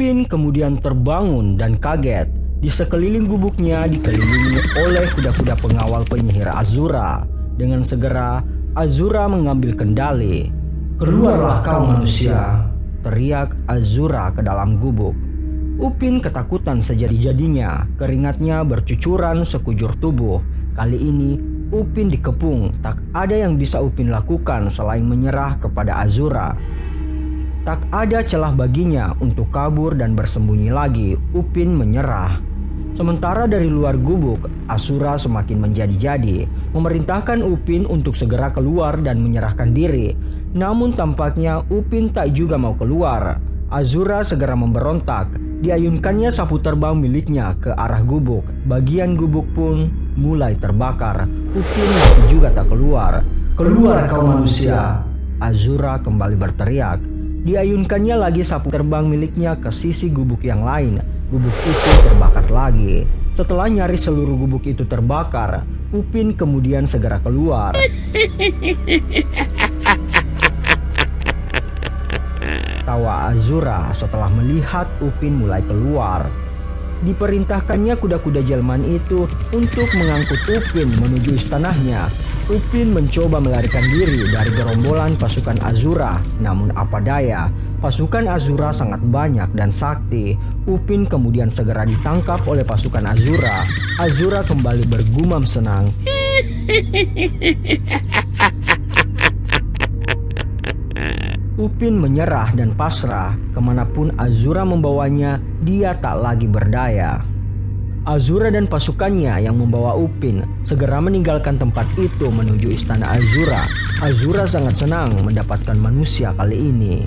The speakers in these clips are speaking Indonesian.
Upin kemudian terbangun dan kaget. Di sekeliling gubuknya dikelilingi oleh kuda-kuda pengawal penyihir Azura. Dengan segera, Azura mengambil kendali. "Keluarlah kau manusia!" teriak Azura ke dalam gubuk. Upin ketakutan sejadi-jadinya, keringatnya bercucuran sekujur tubuh. Kali ini Upin dikepung, tak ada yang bisa Upin lakukan selain menyerah kepada Azura. Tak ada celah baginya untuk kabur dan bersembunyi lagi. Upin menyerah. Sementara dari luar gubuk, Azura semakin menjadi-jadi, memerintahkan Upin untuk segera keluar dan menyerahkan diri. Namun tampaknya Upin tak juga mau keluar. Azura segera memberontak. Diayunkannya sapu terbang miliknya ke arah gubuk. Bagian gubuk pun mulai terbakar. Upin masih juga tak keluar. "Keluar kau manusia!" Azura kembali berteriak. Diayunkannya lagi sapu terbang miliknya ke sisi gubuk yang lain. Gubuk itu terbakar lagi. Setelah nyaris seluruh gubuk itu terbakar, Upin kemudian segera keluar. Tawa Azura setelah melihat Upin mulai keluar. Diperintahkannya kuda-kuda jelmaan itu untuk mengangkut Upin menuju istananya. Upin mencoba melarikan diri dari gerombolan pasukan Azura, namun apa daya, pasukan Azura sangat banyak dan sakti. Upin kemudian segera ditangkap oleh pasukan Azura. Azura kembali bergumam senang. Upin menyerah dan pasrah. Kemanapun Azura membawanya, dia tak lagi berdaya. Azura dan pasukannya yang membawa Upin segera meninggalkan tempat itu menuju istana Azura. Azura sangat senang mendapatkan manusia kali ini.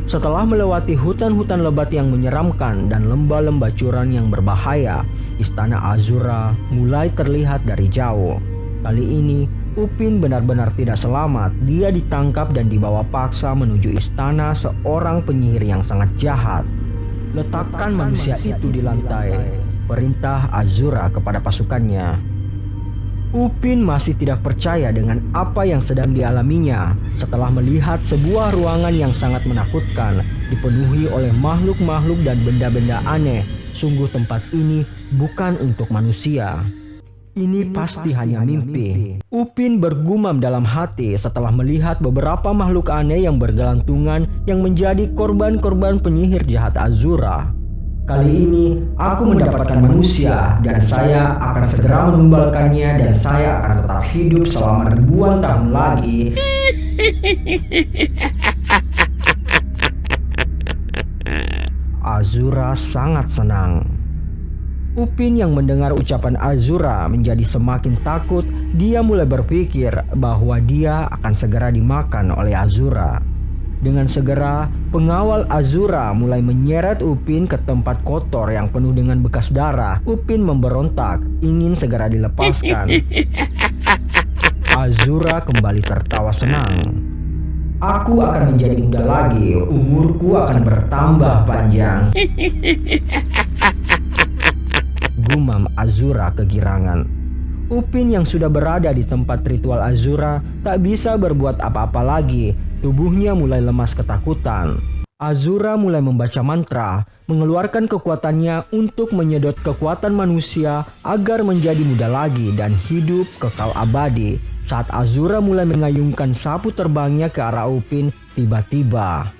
Setelah melewati hutan-hutan lebat yang menyeramkan dan lembah-lembah curam yang berbahaya, istana Azura mulai terlihat dari jauh. Kali ini Upin benar-benar tidak selamat. Dia ditangkap dan dibawa paksa menuju istana seorang penyihir yang sangat jahat. "Letakkan manusia itu di lantai," perintah Azura kepada pasukannya. Upin masih tidak percaya dengan apa yang sedang dialaminya setelah melihat sebuah ruangan yang sangat menakutkan, dipenuhi oleh makhluk-makhluk dan benda-benda aneh. Sungguh tempat ini bukan untuk manusia. Ini pasti hanya mimpi. Upin bergumam dalam hati setelah melihat beberapa makhluk aneh yang bergelantungan yang menjadi korban-korban penyihir jahat Azura. "Kali ini aku mendapatkan manusia dan saya akan segera menumbalkannya dan saya akan tetap hidup selama ribuan tahun lagi." Azura sangat senang. Upin yang mendengar ucapan Azura menjadi semakin takut. Dia mulai berpikir bahwa dia akan segera dimakan oleh Azura. Dengan segera, pengawal Azura mulai menyeret Upin ke tempat kotor yang penuh dengan bekas darah. Upin memberontak, ingin segera dilepaskan. Azura kembali tertawa senang. "Aku akan menjadi muda lagi, umurku akan bertambah panjang." Gumam Azura kegirangan. Upin yang sudah berada di tempat ritual Azura tak bisa berbuat apa-apa lagi. Tubuhnya mulai lemas ketakutan. Azura mulai membaca mantra, mengeluarkan kekuatannya untuk menyedot kekuatan manusia agar menjadi muda lagi dan hidup kekal abadi. Saat Azura mulai mengayunkan sapu terbangnya ke arah Upin, tiba-tiba,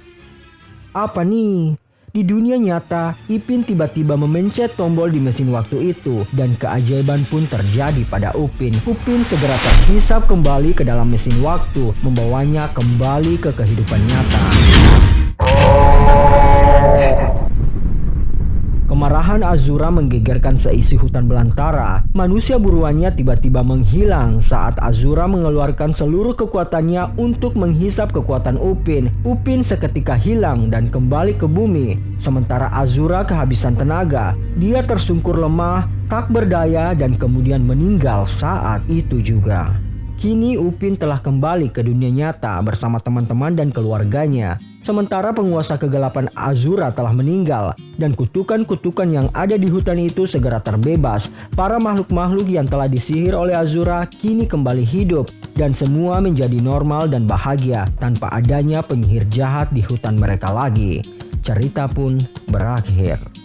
apa nih? Di dunia nyata, Upin tiba-tiba memencet tombol di mesin waktu itu dan keajaiban pun terjadi pada Upin. Upin segera terhisap kembali ke dalam mesin waktu, membawanya kembali ke kehidupan nyata. Kemarahan Azura menggegerkan seisi hutan belantara. Manusia buruannya tiba-tiba menghilang saat Azura mengeluarkan seluruh kekuatannya untuk menghisap kekuatan Upin. Upin seketika hilang dan kembali ke bumi. Sementara Azura kehabisan tenaga. Dia tersungkur lemah, tak berdaya dan kemudian meninggal saat itu juga. Kini Upin telah kembali ke dunia nyata bersama teman-teman dan keluarganya. Sementara penguasa kegelapan Azura telah meninggal dan kutukan-kutukan yang ada di hutan itu segera terbebas. Para makhluk-makhluk yang telah disihir oleh Azura kini kembali hidup dan semua menjadi normal dan bahagia tanpa adanya penyihir jahat di hutan mereka lagi. Cerita pun berakhir.